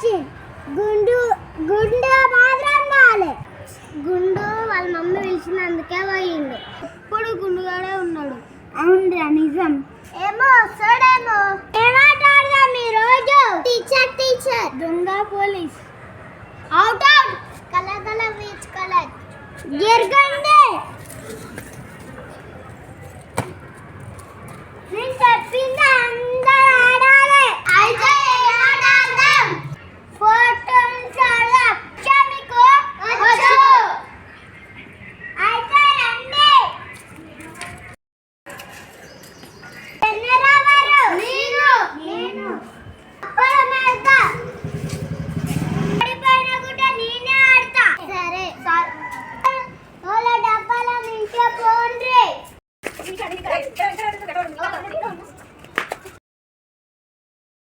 వచ్చి గుండు గుండు మాత్రం రాలే. గుండు వాళ్ళ మమ్మీ పిలిచినందుకే పోయిండు. ఇప్పుడు గుండుగాడే ఉన్నాడు. అవునురా నిజం. ఏమో వస్తాడేమో. ఏమాటాడదాం ఈ రోజు? టీచర్ దొంగ police out out. Colour beach colour జరగండి.